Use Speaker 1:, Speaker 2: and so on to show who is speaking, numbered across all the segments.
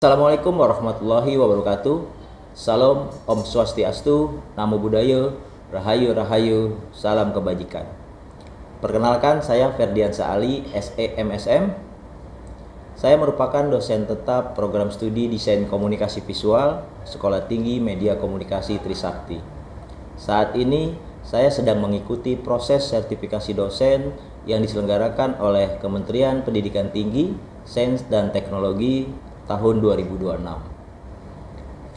Speaker 1: Assalamualaikum warahmatullahi wabarakatuh. Salam, Om Swastiastu, Namo Buddhaya, Rahayu Rahayu, Salam Kebajikan. Perkenalkan, saya Ferdiansa Ali, SE MSM. Saya merupakan dosen tetap program studi Desain Komunikasi Visual, Sekolah Tinggi Media Komunikasi Trisakti. Saat ini, saya sedang mengikuti proses sertifikasi dosen yang diselenggarakan oleh Kementerian Pendidikan Tinggi, Sains dan Teknologi tahun 2026.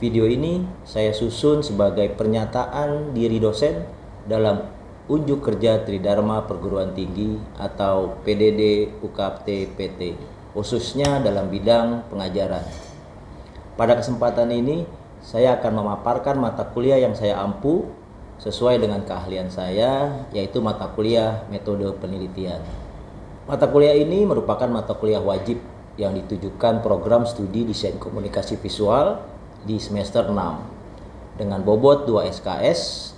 Speaker 1: Video ini saya susun sebagai pernyataan diri dosen dalam Unjuk Kerja Tridharma Perguruan Tinggi atau PDD UKT PT, khususnya dalam bidang pengajaran. Pada kesempatan ini, saya akan memaparkan mata kuliah yang saya ampu sesuai dengan keahlian saya, yaitu mata kuliah metode penelitian. Mata kuliah ini merupakan mata kuliah wajib yang ditujukan program studi Desain Komunikasi Visual di semester 6 dengan bobot 2 SKS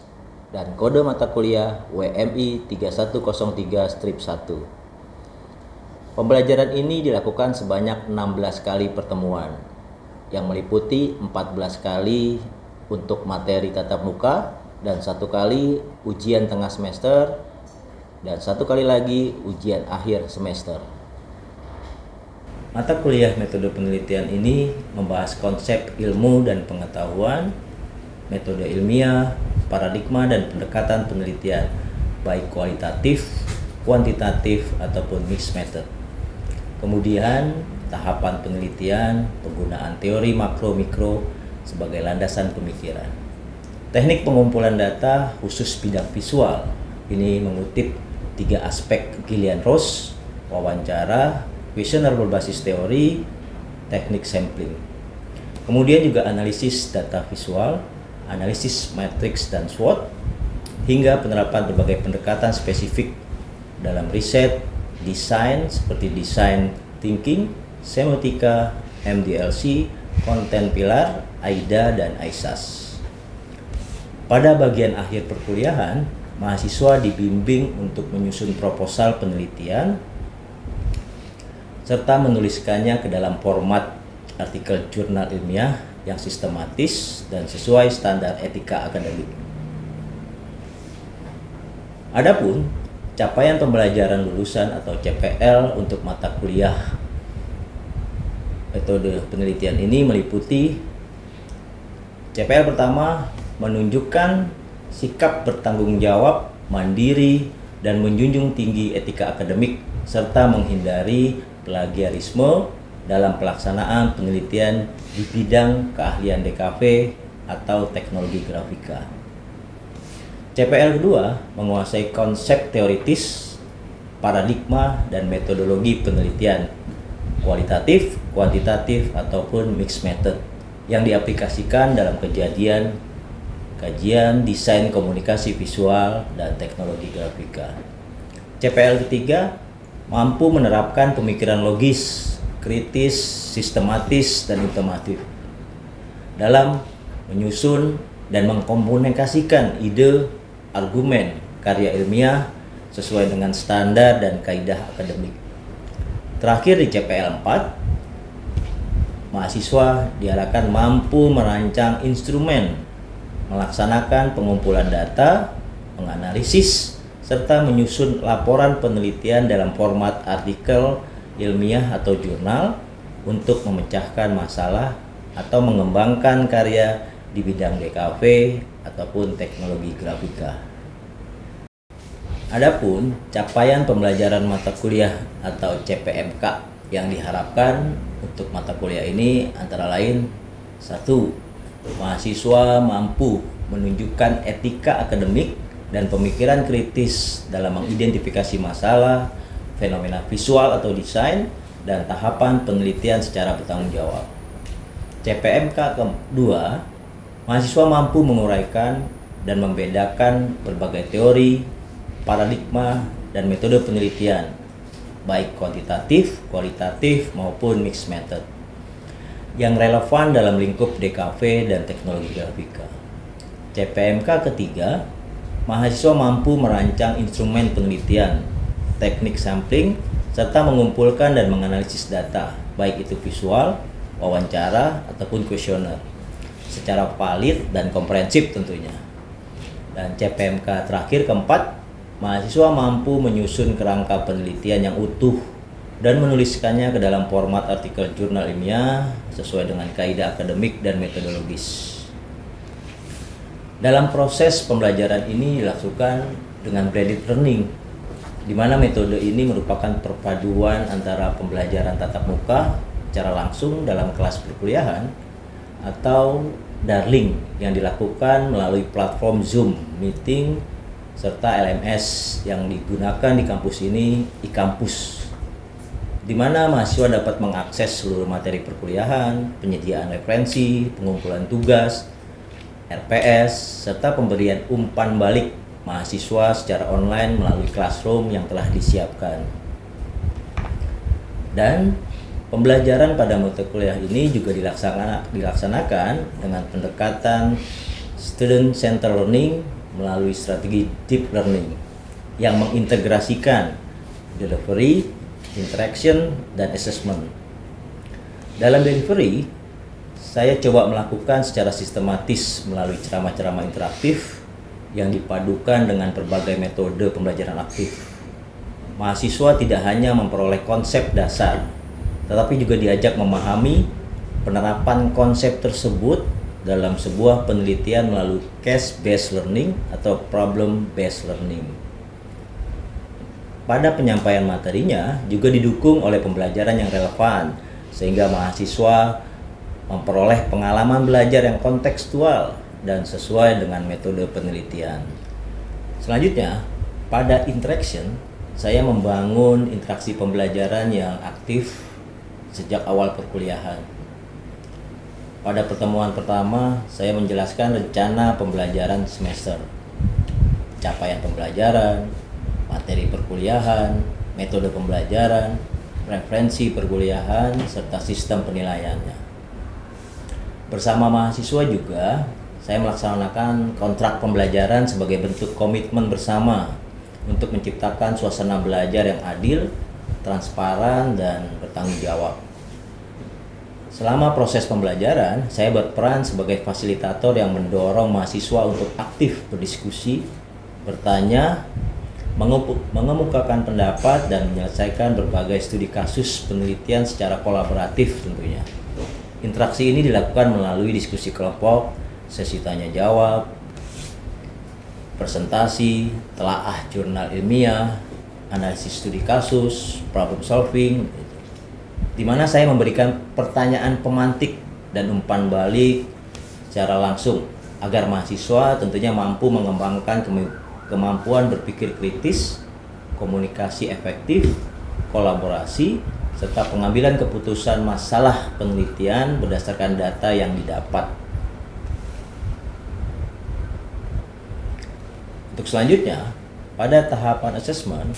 Speaker 1: dan kode mata kuliah WMI 3103-1. Pembelajaran ini dilakukan sebanyak 16 kali pertemuan yang meliputi 14 kali untuk materi tatap muka dan 1 kali ujian tengah semester dan 1 kali lagi ujian akhir semester. Mata kuliah metode penelitian ini membahas konsep ilmu dan pengetahuan, metode ilmiah, paradigma dan pendekatan penelitian, baik kualitatif, kuantitatif, ataupun mixed method. Kemudian, tahapan penelitian, penggunaan teori makro-mikro sebagai landasan pemikiran. Teknik pengumpulan data khusus bidang visual, ini mengutip 3 aspek Gillian Ross, wawancara, kuesioner berbasis teori, teknik sampling. Kemudian juga analisis data visual, analisis matriks dan SWOT, hingga penerapan berbagai pendekatan spesifik dalam riset, desain seperti design thinking, semiotika, MDLC, content pillar, AIDA, dan ISAS. Pada bagian akhir perkuliahan, mahasiswa dibimbing untuk menyusun proposal penelitian serta menuliskannya ke dalam format artikel jurnal ilmiah yang sistematis dan sesuai standar etika akademik. Adapun capaian pembelajaran lulusan atau CPL untuk mata kuliah metode penelitian ini meliputi CPL pertama, menunjukkan sikap bertanggung jawab, mandiri, dan menjunjung tinggi etika akademik serta menghindari plagiarisme dalam pelaksanaan penelitian di bidang keahlian DKV atau teknologi grafika. CPL kedua, menguasai konsep teoritis, paradigma, dan metodologi penelitian kualitatif, kuantitatif, ataupun mixed method yang diaplikasikan dalam kajian desain komunikasi visual dan teknologi grafika. CPL ketiga, mampu menerapkan pemikiran logis, kritis, sistematis, dan informatif dalam menyusun dan mengkomunikasikan ide, argumen, karya ilmiah sesuai dengan standar dan kaidah akademik. Terakhir di CPL 4, mahasiswa diharapkan mampu merancang instrumen, melaksanakan pengumpulan data, menganalisis, serta menyusun laporan penelitian dalam format artikel ilmiah atau jurnal untuk memecahkan masalah atau mengembangkan karya di bidang DKV ataupun teknologi grafika. Adapun capaian pembelajaran mata kuliah atau CPMK yang diharapkan untuk mata kuliah ini antara lain 1. Mahasiswa mampu menunjukkan etika akademik dan pemikiran kritis dalam mengidentifikasi masalah, fenomena visual atau desain, dan tahapan penelitian secara bertanggung jawab. CPMK kedua, mahasiswa mampu menguraikan dan membedakan berbagai teori, paradigma, dan metode penelitian, baik kuantitatif, kualitatif, maupun mixed method, yang relevan dalam lingkup DKV dan teknologi grafika. CPMK ketiga, mahasiswa mampu merancang instrumen penelitian, teknik sampling, serta mengumpulkan dan menganalisis data, baik itu visual, wawancara, ataupun kuesioner secara valid dan komprehensif tentunya. Dan CPMK terakhir keempat, mahasiswa mampu menyusun kerangka penelitian yang utuh dan menuliskannya ke dalam format artikel jurnal ilmiah sesuai dengan kaidah akademik dan metodologis. Dalam proses pembelajaran ini dilakukan dengan blended learning, di mana metode ini merupakan perpaduan antara pembelajaran tatap muka secara langsung dalam kelas perkuliahan atau daring yang dilakukan melalui platform Zoom meeting serta LMS yang digunakan di kampus ini, e-kampus, di mana mahasiswa dapat mengakses seluruh materi perkuliahan, penyediaan referensi, pengumpulan tugas, RPS, serta pemberian umpan balik mahasiswa secara online melalui classroom yang telah disiapkan. Dan pembelajaran pada mata kuliah ini juga dilaksanakan dengan pendekatan student center learning melalui strategi deep learning yang mengintegrasikan delivery, interaction, dan assessment. Dalam delivery, saya coba melakukan secara sistematis melalui ceramah-ceramah interaktif yang dipadukan dengan berbagai metode pembelajaran aktif. Mahasiswa tidak hanya memperoleh konsep dasar, tetapi juga diajak memahami penerapan konsep tersebut dalam sebuah penelitian melalui case-based learning atau problem-based learning. Pada penyampaian materinya juga didukung oleh pembelajaran yang relevan, sehingga mahasiswa memperoleh pengalaman belajar yang kontekstual dan sesuai dengan metode penelitian. Selanjutnya, pada interaction, saya membangun interaksi pembelajaran yang aktif sejak awal perkuliahan. Pada pertemuan pertama, saya menjelaskan rencana pembelajaran semester, capaian pembelajaran, materi perkuliahan, metode pembelajaran, referensi perkuliahan, serta sistem penilaiannya. Bersama mahasiswa juga, saya melaksanakan kontrak pembelajaran sebagai bentuk komitmen bersama untuk menciptakan suasana belajar yang adil, transparan, dan bertanggung jawab. Selama proses pembelajaran, saya berperan sebagai fasilitator yang mendorong mahasiswa untuk aktif berdiskusi, bertanya, mengemukakan pendapat, dan menyelesaikan berbagai studi kasus penelitian secara kolaboratif tentunya. Interaksi ini dilakukan melalui diskusi kelompok, sesi tanya jawab, presentasi, telaah jurnal ilmiah, analisis studi kasus, problem solving, di mana saya memberikan pertanyaan pemantik dan umpan balik secara langsung agar mahasiswa tentunya mampu mengembangkan kemampuan berpikir kritis, komunikasi efektif, kolaborasi, serta pengambilan keputusan masalah penelitian berdasarkan data yang didapat. Untuk selanjutnya, pada tahapan assessment,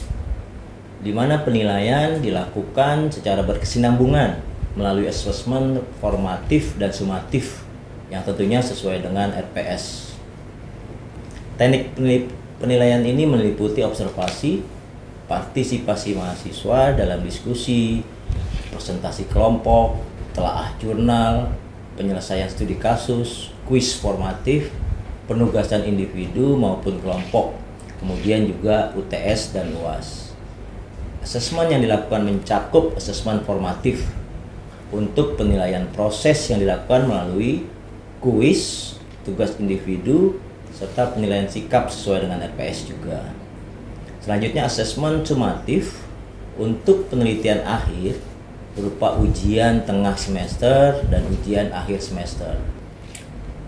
Speaker 1: di mana penilaian dilakukan secara berkesinambungan melalui asesmen formatif dan sumatif yang tentunya sesuai dengan RPS. Teknik penilaian ini meliputi observasi, partisipasi mahasiswa dalam diskusi, presentasi kelompok, telaah jurnal, penyelesaian studi kasus, kuis formatif, penugasan individu maupun kelompok, kemudian juga UTS dan UAS. Asesmen yang dilakukan mencakup asesmen formatif untuk penilaian proses yang dilakukan melalui kuis, tugas individu, serta penilaian sikap sesuai dengan RPS juga. Selanjutnya asesmen sumatif untuk penelitian akhir berupa ujian tengah semester dan ujian akhir semester.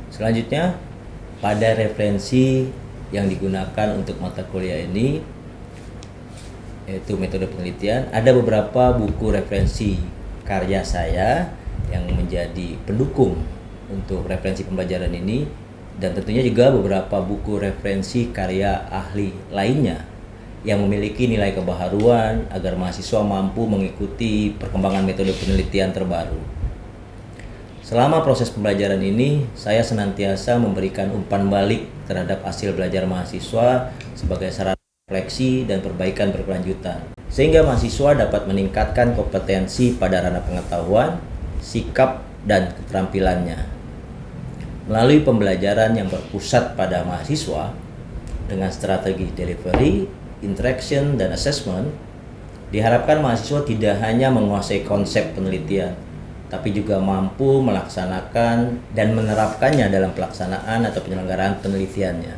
Speaker 1: Selanjutnya, pada referensi yang digunakan untuk mata kuliah ini, yaitu metode penelitian, ada beberapa buku referensi karya saya yang menjadi pendukung untuk referensi pembelajaran ini, dan tentunya juga beberapa buku referensi karya ahli lainnya yang memiliki nilai kebaharuan agar mahasiswa mampu mengikuti perkembangan metode penelitian terbaru. Selama proses pembelajaran ini, saya senantiasa memberikan umpan balik terhadap hasil belajar mahasiswa sebagai sarana refleksi dan perbaikan berkelanjutan, sehingga mahasiswa dapat meningkatkan kompetensi pada ranah pengetahuan, sikap, dan keterampilannya. Melalui pembelajaran yang berpusat pada mahasiswa dengan strategi delivery, interaction, dan assessment, diharapkan mahasiswa tidak hanya menguasai konsep penelitian, tapi juga mampu melaksanakan dan menerapkannya dalam pelaksanaan atau penyelenggaraan penelitiannya.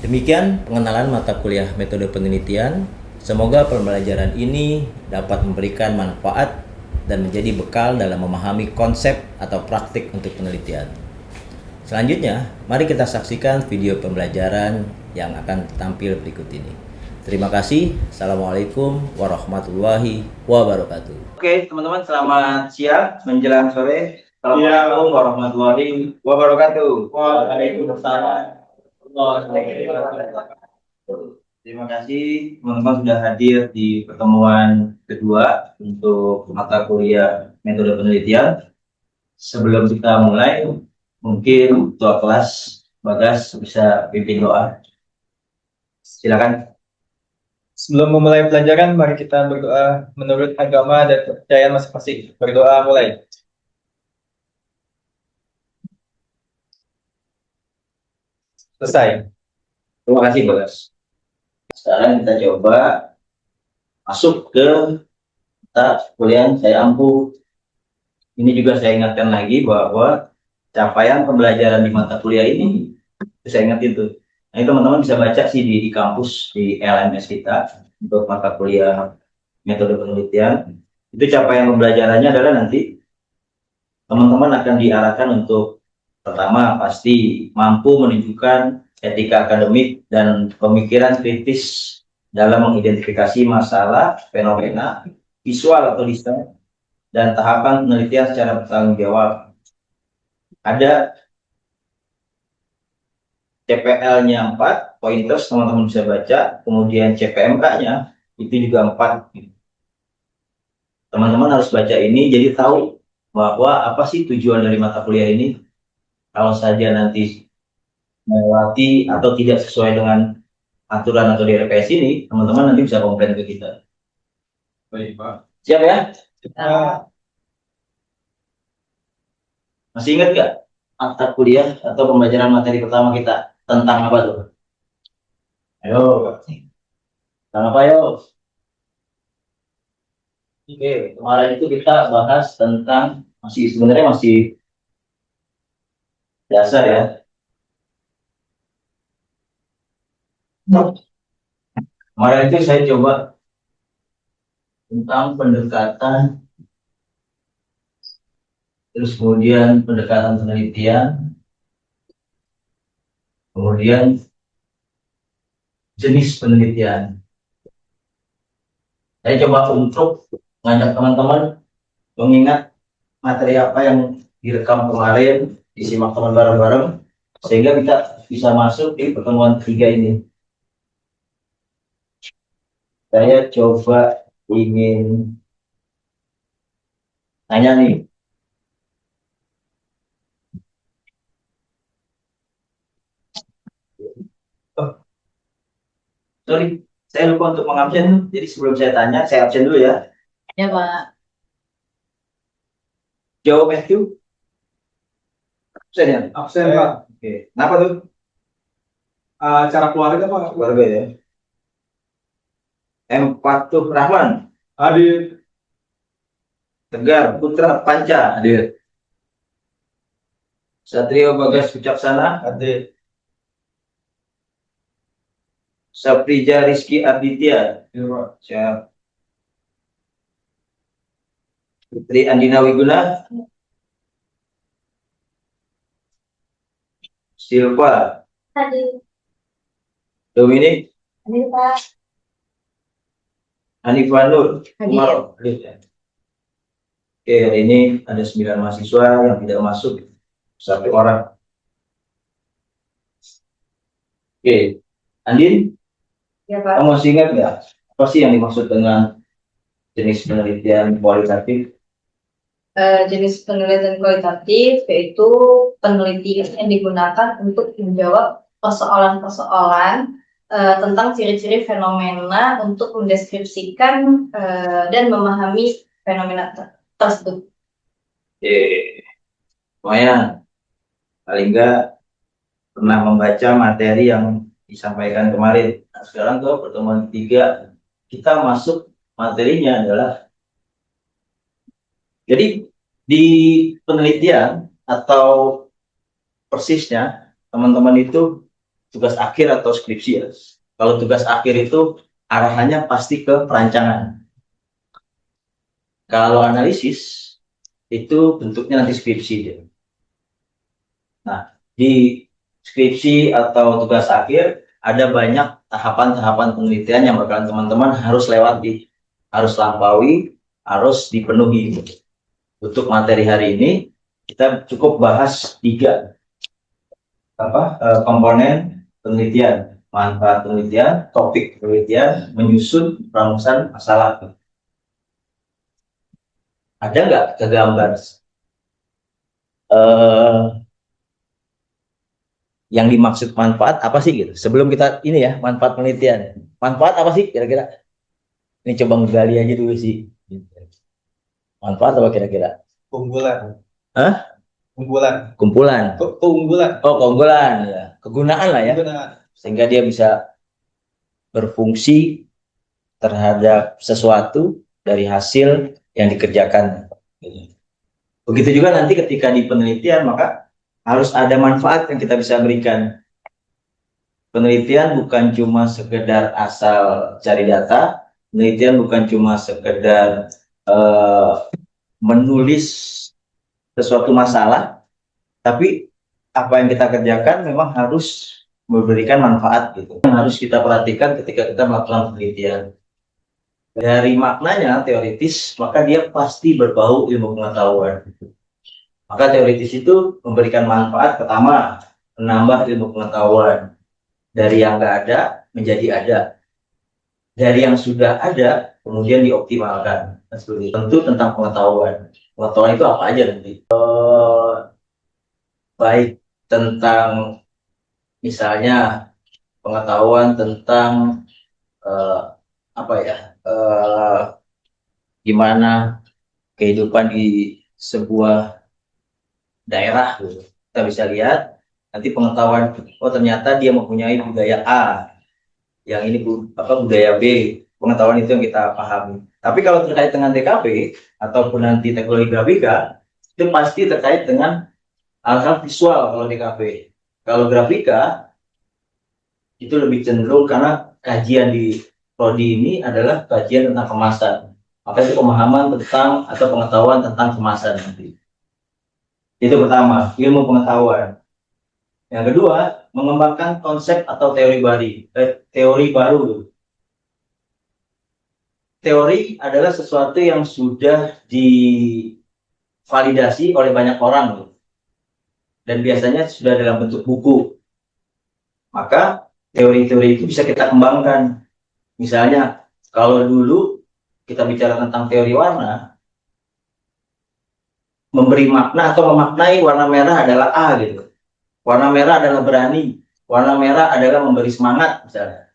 Speaker 1: Demikian pengenalan mata kuliah metode penelitian. Semoga pembelajaran ini dapat memberikan manfaat dan menjadi bekal dalam memahami konsep atau praktik untuk penelitian. Selanjutnya, mari kita saksikan video pembelajaran yang akan tampil berikut ini. Terima kasih. Assalamualaikum warahmatullahi wabarakatuh. Oke, teman-teman, selamat siang menjelang sore. Assalamualaikum warahmatullahi wabarakatuh. Waalaikumsalam. Terima kasih teman-teman sudah hadir di pertemuan kedua untuk mata kuliah metode penelitian. Sebelum kita mulai, mungkin ketua kelas Bagas bisa pimpin doa. Silakan.
Speaker 2: Sebelum memulai pelajaran, mari kita berdoa menurut agama dan kepercayaan masing-masing. Berdoa mulai. Selesai.
Speaker 1: Terima kasih, Bagas. Sekarang kita coba masuk ke mata kuliah saya ampuh. Ini juga saya ingatkan lagi bahwa capaian pembelajaran di mata kuliah ini, saya ingat itu. Nah, teman-teman bisa baca sih di kampus, di LMS kita, untuk mata kuliah metode penelitian. Itu capaian pembelajarannya adalah nanti teman-teman akan diarahkan untuk pertama pasti mampu menunjukkan etika akademik dan pemikiran kritis dalam mengidentifikasi masalah, fenomena, visual atau desain, dan tahapan penelitian secara bertanggung jawab. Ada CPL-nya 4, pointers teman-teman bisa baca, kemudian CPMK-nya itu juga 4. Teman-teman harus baca ini, jadi tahu bahwa apa sih tujuan dari mata kuliah ini. Kalau saja nanti melewati atau tidak sesuai dengan aturan atau DRPS ini, teman-teman nanti bisa komplain ke kita.
Speaker 2: Baik, Pak.
Speaker 1: Siap ya?
Speaker 2: Kita
Speaker 1: Masih ingat nggak mata kuliah atau pembelajaran materi pertama kita tentang apa tuh? Ayo, tentang apa yo? Oke, kemarin itu kita bahas tentang sebenarnya masih dasar ya. Kemarin itu saya coba tentang pendekatan, terus kemudian pendekatan penelitian, kemudian jenis penelitian. Saya coba untuk ngajak teman-teman mengingat materi apa yang direkam kemarin, disimak teman bareng-bareng, sehingga kita bisa masuk di pertemuan ketiga ini. Saya coba ingin tanya nih, sorry, saya lupa untuk mengabsen, jadi sebelum saya tanya, saya absen dulu ya.
Speaker 3: Ya, Pak.
Speaker 1: Jawab Matthew. Absen ya?
Speaker 2: absen, Pak.
Speaker 1: Oke. Kenapa tuh?
Speaker 2: Cara keluarga, Pak.
Speaker 1: Keluarga ya. Empatuh Rahman.
Speaker 2: Hadir.
Speaker 1: Tegar Putra Panca. Hadir. Satrio Bagas Wicaksana.
Speaker 2: Hadir.
Speaker 1: Saprija Rizky Arditya.
Speaker 2: Hadir, Pak.
Speaker 1: Siap. Putri Andina Wiguna. Silva.
Speaker 3: Hadir.
Speaker 1: Dominik.
Speaker 3: Hadir, Pak.
Speaker 1: Hanifah Nur.
Speaker 3: Hadir.
Speaker 1: Umar. Hadir ya. Oke, hari ini ada 9 mahasiswa yang tidak masuk, 1 orang. Oke, Andin,
Speaker 3: Ya, Pak.
Speaker 1: kamu masih ingat nggak apa sih yang dimaksud dengan jenis penelitian kualitatif?
Speaker 3: Jenis penelitian kualitatif yaitu penelitian yang digunakan untuk menjawab persoalan-persoalan tentang ciri-ciri fenomena untuk mendeskripsikan dan memahami fenomena tersebut.
Speaker 1: Lumayan, paling enggak pernah membaca materi yang disampaikan kemarin. Nah, sekarang ke pertemuan ketiga, kita masuk materinya adalah, jadi di penelitian atau persisnya teman-teman itu tugas akhir atau skripsi ya. Kalau tugas akhir itu arahannya pasti ke perancangan. Kalau analisis itu bentuknya nanti skripsi dia. Nah, di skripsi atau tugas akhir ada banyak tahapan-tahapan penelitian yang bakalan teman-teman harus lewati, harus lampaui, harus dipenuhi. Untuk materi hari ini kita cukup bahas 3 komponen penelitian: manfaat penelitian, topik penelitian, menyusun rumusan masalah. Ada nggak kegambar yang dimaksud manfaat apa sih gitu? Sebelum kita ini ya, manfaat penelitian. Manfaat apa sih kira-kira? Ini coba ngegali aja dulu sih. Manfaat apa kira-kira?
Speaker 2: Keunggulan.
Speaker 1: Hah?
Speaker 2: Keunggulan.
Speaker 1: Kumpulan.
Speaker 2: Keunggulan.
Speaker 1: Oh, keunggulan ya. Kegunaan lah ya.
Speaker 2: Keunggulan.
Speaker 1: Sehingga dia bisa berfungsi terhadap sesuatu dari hasil yang dikerjakan. Begitu juga nanti ketika di penelitian, maka harus ada manfaat yang kita bisa berikan. Penelitian bukan cuma sekedar asal cari data, penelitian bukan cuma sekedar menulis sesuatu masalah, tapi apa yang kita kerjakan memang harus memberikan manfaat gitu. Yang harus kita perhatikan ketika kita melakukan penelitian. Dari maknanya teoritis, maka dia pasti berbau ilmu pengetahuan. Maka teoritis itu memberikan manfaat, pertama, menambah ilmu pengetahuan. Dari yang nggak ada menjadi ada. Dari yang sudah ada kemudian dioptimalkan. Tentu tentang pengetahuan. Pengetahuan itu apa aja nanti? Baik tentang misalnya pengetahuan tentang gimana kehidupan di sebuah daerah gitu. Kita bisa lihat nanti pengetahuan, oh ternyata dia mempunyai budaya A, yang ini budaya B. Pengetahuan itu yang kita pahami. Tapi kalau terkait dengan TKP ataupun nanti teknologi grafika, itu pasti terkait dengan hal-hal visual. Kalau TKP, kalau grafika itu lebih cenderung karena kajian di prodi ini adalah kajian tentang kemasan. Maka itu pemahaman tentang atau pengetahuan tentang kemasan nanti. Itu pertama, ilmu pengetahuan. Yang kedua, mengembangkan konsep atau teori baru. Teori adalah sesuatu yang sudah divalidasi oleh banyak orang dan biasanya sudah dalam bentuk buku. Maka teori-teori itu bisa kita kembangkan. Misalnya, kalau dulu kita bicara tentang teori warna, memberi makna atau memaknai warna merah adalah A gitu. Warna merah adalah berani, warna merah adalah memberi semangat misalnya.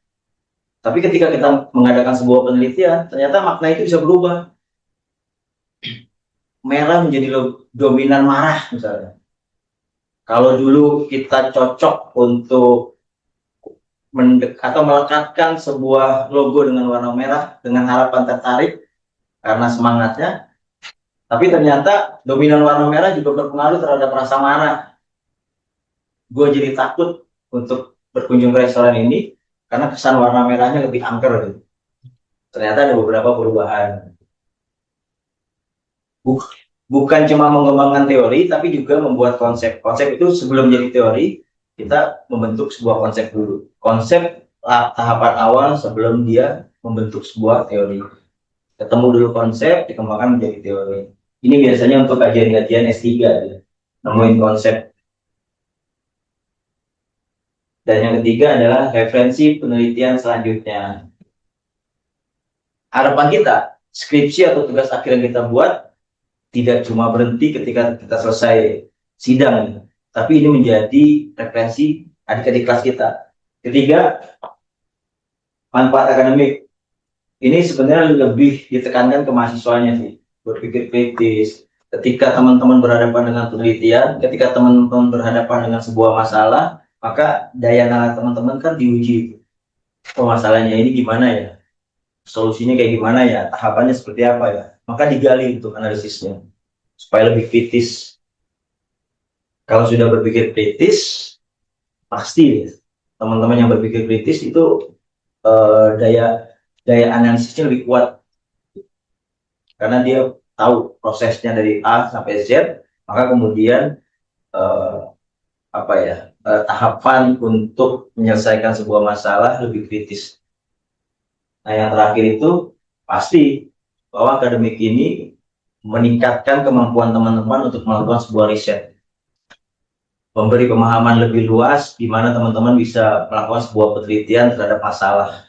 Speaker 1: Tapi ketika kita mengadakan sebuah penelitian, ternyata makna itu bisa berubah. Merah menjadi dominan marah misalnya. Kalau dulu kita cocok untuk atau melekatkan sebuah logo dengan warna merah dengan harapan tertarik karena semangatnya, tapi ternyata dominan warna merah juga berpengaruh terhadap rasa marah. Gue jadi takut untuk berkunjung ke restoran ini karena kesan warna merahnya lebih angker. Ternyata ada beberapa perubahan. Bukan cuma mengembangkan teori, tapi juga membuat konsep. Konsep itu sebelum jadi teori, kita membentuk sebuah konsep dulu. Konsep tahapan awal sebelum dia membentuk sebuah teori. Ketemu dulu konsep, dikembangkan menjadi teori. Ini biasanya untuk kajian-kajian S3, ya. Nemuin konsep. Dan yang ketiga adalah referensi penelitian selanjutnya. Harapan kita, skripsi atau tugas akhir yang kita buat tidak cuma berhenti ketika kita selesai sidang, tapi ini menjadi referensi adik-adik kelas kita. Ketiga, manfaat akademik. Ini sebenarnya lebih ditekankan ke mahasiswanya sih, berpikir kritis, ketika teman-teman berhadapan dengan penelitian, ketika teman-teman berhadapan dengan sebuah masalah, maka daya nalar teman-teman kan diuji. Oh, masalahnya ini gimana ya? Solusinya kayak gimana ya? Tahapannya seperti apa ya? Maka digali untuk analisisnya supaya lebih kritis. Kalau sudah berpikir kritis, pasti teman-teman yang berpikir kritis itu daya analisisnya lebih kuat karena dia tahu prosesnya dari A sampai Z, maka kemudian eh, tahapan untuk menyelesaikan sebuah masalah lebih kritis. Nah, yang terakhir itu pasti bahwa akademik ini meningkatkan kemampuan teman-teman untuk melakukan sebuah riset, memberi pemahaman lebih luas di mana teman-teman bisa melakukan sebuah penelitian terhadap masalah.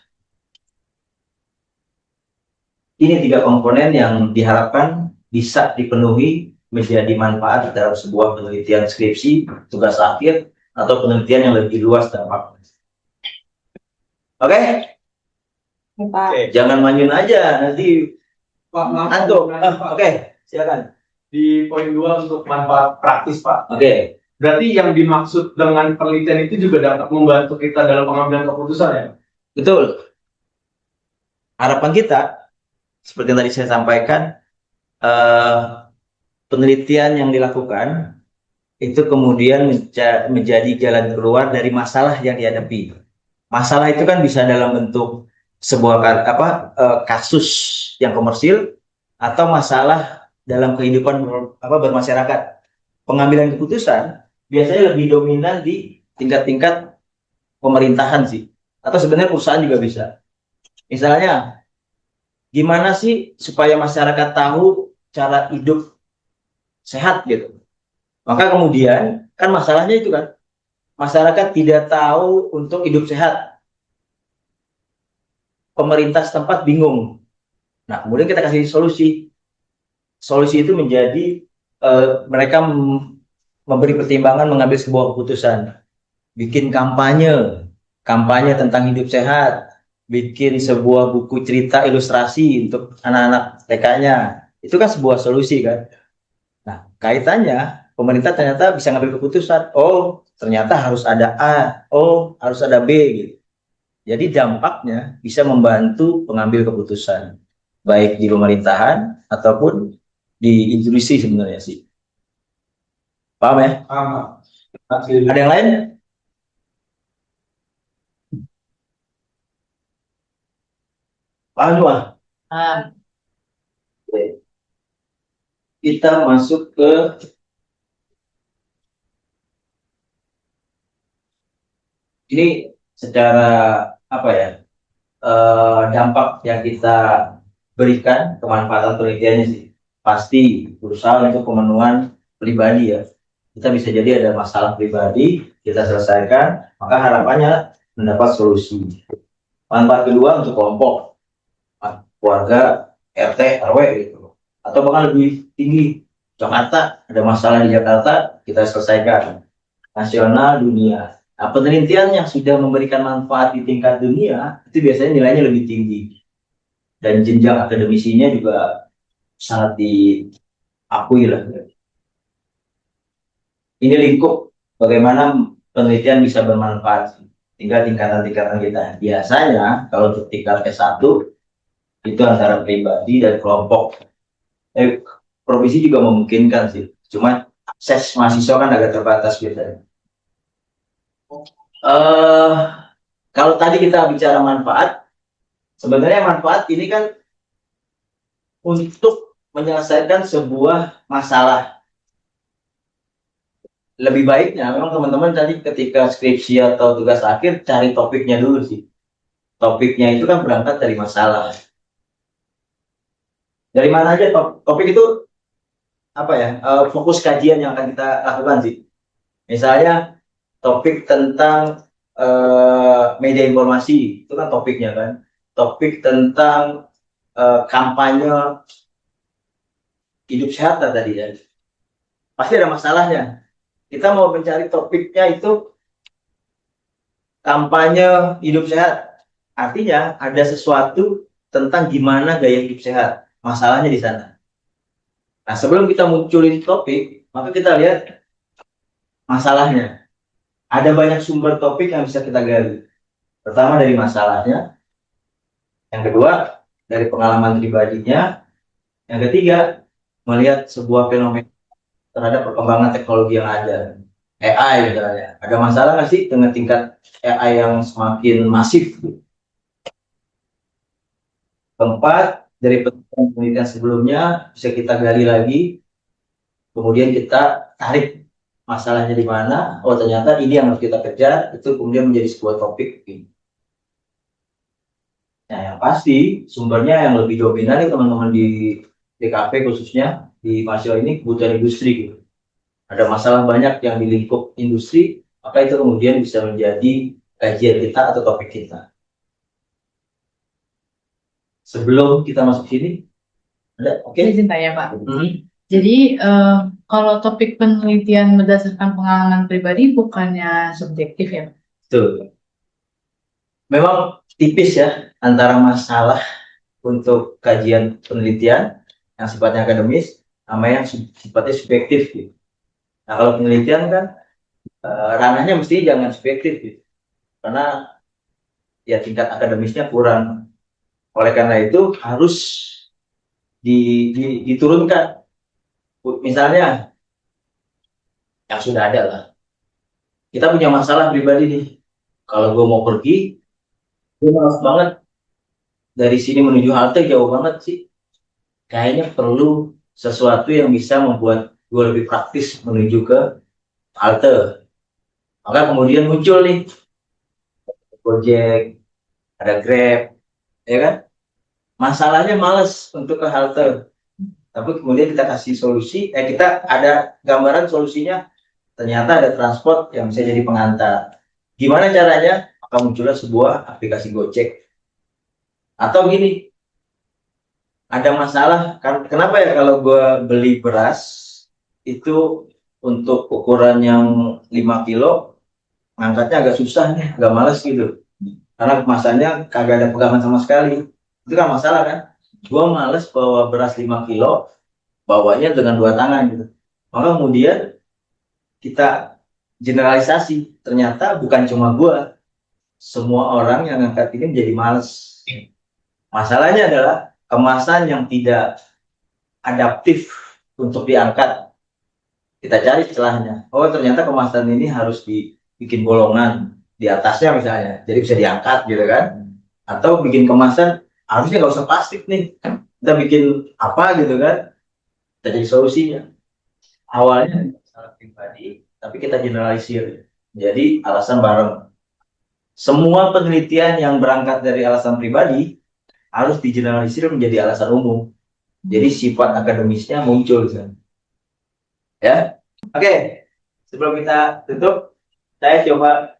Speaker 1: Ini 3 komponen yang diharapkan bisa dipenuhi menjadi manfaat dalam sebuah penelitian skripsi, tugas akhir, atau penelitian yang lebih luas dampaknya. Oke? Jangan manyun aja, nanti
Speaker 4: Pak, maaf,
Speaker 1: antuk.
Speaker 4: Pak.
Speaker 1: Oke, silakan.
Speaker 4: Di poin 2 untuk manfaat praktis, Pak.
Speaker 1: Oke.
Speaker 4: Berarti yang dimaksud dengan penelitian itu juga dapat membantu kita dalam pengambilan keputusan ya?
Speaker 1: Betul. Harapan kita, seperti yang tadi saya sampaikan, penelitian yang dilakukan itu kemudian menjadi jalan keluar dari masalah yang dihadapi. Masalah itu kan bisa dalam bentuk sebuah kasus yang komersil atau masalah dalam kehidupan bermasyarakat. Pengambilan keputusan biasanya lebih dominan di tingkat-tingkat pemerintahan sih, atau sebenarnya perusahaan juga bisa. Misalnya, gimana sih supaya masyarakat tahu cara hidup sehat gitu. Maka kemudian kan masalahnya itu kan masyarakat tidak tahu untuk hidup sehat. Pemerintah setempat bingung. Nah, kemudian kita kasih solusi. Solusi itu menjadi mereka memberi pertimbangan mengambil sebuah keputusan. Bikin kampanye tentang hidup sehat, bikin sebuah buku cerita ilustrasi untuk anak-anak TK-nya. Itu kan sebuah solusi kan. Nah, kaitannya pemerintah ternyata bisa ngambil keputusan. Oh, ternyata harus ada A. Oh, harus ada B gitu. Jadi dampaknya bisa membantu pengambil keputusan, baik di pemerintahan ataupun di industri sebenarnya sih. Paham ya?
Speaker 4: Paham, Pak.
Speaker 1: Ada yang lain? Paham semua? Oke. Kita masuk ke ini secara dampak yang kita berikan, kemanfaatan penelitiannya sih pasti berusaha untuk pemenuhan pribadi ya. Kita bisa jadi ada masalah pribadi, kita selesaikan, maka harapannya mendapat solusi. Manfaat kedua untuk kelompok, keluarga, RT, RW gitu, atau bahkan lebih tinggi, Jakarta, ada masalah di Jakarta, kita selesaikan. Nasional, dunia. Nah, penelitian yang sudah memberikan manfaat di tingkat dunia itu biasanya nilainya lebih tinggi dan jenjang akademisinya juga sangat diakui lah. Ini lingkup bagaimana penelitian bisa bermanfaat tinggal tingkatan-tingkatan kita. Biasanya kalau untuk tingkat S1 itu antara pribadi dan kelompok. Provinsi juga memungkinkan sih, cuma akses mahasiswa kan agak terbatas biasanya. Kalau tadi kita bicara manfaat, sebenarnya manfaat ini kan untuk menyelesaikan sebuah masalah. Lebih baiknya memang teman-teman tadi ketika skripsi atau tugas akhir cari topiknya dulu sih. Topiknya itu kan berangkat dari masalah. Dari mana aja topik itu fokus kajian yang akan kita lakukan sih. Misalnya topik tentang media informasi, itu kan topiknya kan. Topik tentang kampanye hidup sehat tadi ya. Pasti ada masalahnya. Kita mau mencari topiknya itu kampanye hidup sehat. Artinya ada sesuatu tentang gimana gaya hidup sehat. Masalahnya di sana. Nah, sebelum kita munculin topik, maka kita lihat masalahnya. Ada banyak sumber topik yang bisa kita gali. Pertama dari masalahnya, yang kedua dari pengalaman pribadinya, yang ketiga melihat sebuah fenomena terhadap perkembangan teknologi yang ada. AI misalnya, ada masalah nggak sih dengan tingkat AI yang semakin masif? Keempat, dari penelitian sebelumnya bisa kita gali lagi, kemudian kita tarik masalahnya di mana. Oh, ternyata ini yang harus kita kejar, itu kemudian menjadi sebuah topik. Nah, yang pasti sumbernya yang lebih dominan nih teman-teman di DKP khususnya di mahasiswa ini kebutuhan industri gitu. Ada masalah banyak yang di lingkup industri, maka itu kemudian bisa menjadi kajian kita atau topik kita. Sebelum kita masuk sini, ada oke?
Speaker 5: Izin tanya Pak.
Speaker 1: Hmm.
Speaker 5: Jadi kalau topik penelitian berdasarkan pengalaman pribadi bukannya subjektif ya?
Speaker 1: Tuh. Memang tipis ya antara masalah untuk kajian penelitian yang sifatnya akademis sama yang sifatnya subjektif gitu. Nah, kalau penelitian kan ranahnya mesti jangan subjektif gitu. Karena ya tingkat akademisnya kurang. Oleh karena itu harus diturunkan. Misalnya yang sudah ada lah. Kita punya masalah pribadi nih. Kalau gue mau pergi, gue malas banget. Dari sini menuju halte jauh banget sih. Kayaknya perlu sesuatu yang bisa membuat gue lebih praktis menuju ke halte. Maka kemudian muncul nih Gojek, ada Grab, ya kan? Masalahnya males untuk ke halte. Tapi kemudian kita kasih solusi, kita ada gambaran solusinya. Ternyata ada transport yang bisa jadi pengantar. Gimana caranya? Maka muncullah sebuah aplikasi Gojek. Atau gini, ada masalah, kenapa ya kalau gue beli beras, itu untuk ukuran yang 5 kilo, ngangkatnya agak susah nih, agak males gitu. Karena kemasannya kagak ada pegangan sama sekali. Itu kan masalah kan? Gue males bawa beras 5 kilo, bawanya dengan 2 tangan gitu. Maka kemudian kita generalisasi, ternyata bukan cuma gue, semua orang yang ngangkat ini menjadi males. Masalahnya adalah kemasan yang tidak adaptif untuk diangkat. Kita cari celahnya. Oh, ternyata kemasan ini harus dibikin bolongan di atasnya misalnya, jadi bisa diangkat gitu kan. Atau bikin kemasan harusnya nggak usah plastik nih, kita bikin apa gitu kan. Kita jadi solusinya. Awalnya salah pribadi, tapi kita generalisir. Jadi alasan bareng. Semua penelitian yang berangkat dari alasan pribadi harus digeneralisir menjadi alasan umum. Jadi sifat akademisnya muncul kan. Ya. Oke. Sebelum kita tutup, saya coba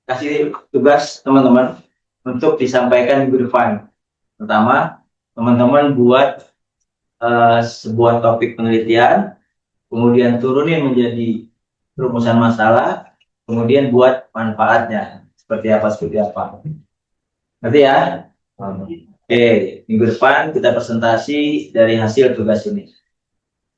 Speaker 1: kasih tugas teman-teman untuk disampaikan minggu depan. Pertama, teman-teman buat sebuah topik penelitian, kemudian turunin menjadi rumusan masalah, kemudian buat manfaatnya seperti apa. Ngerti ya? Oke, minggu depan kita presentasi dari hasil tugas ini.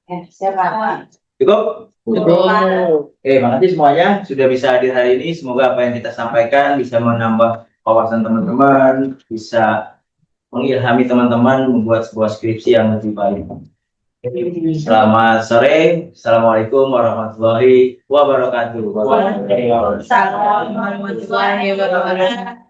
Speaker 3: Siap Pak.
Speaker 1: Cukup? Oke, makasih semuanya sudah bisa hadir hari ini. Semoga apa yang kita sampaikan bisa menambah wawasan teman-teman, bisa mengilhami teman-teman membuat sebuah skripsi yang lebih baik. Selamat sore. Assalamualaikum warahmatullahi wabarakatuh.
Speaker 3: Waalaikumsalam warahmatullahi wabarakatuh.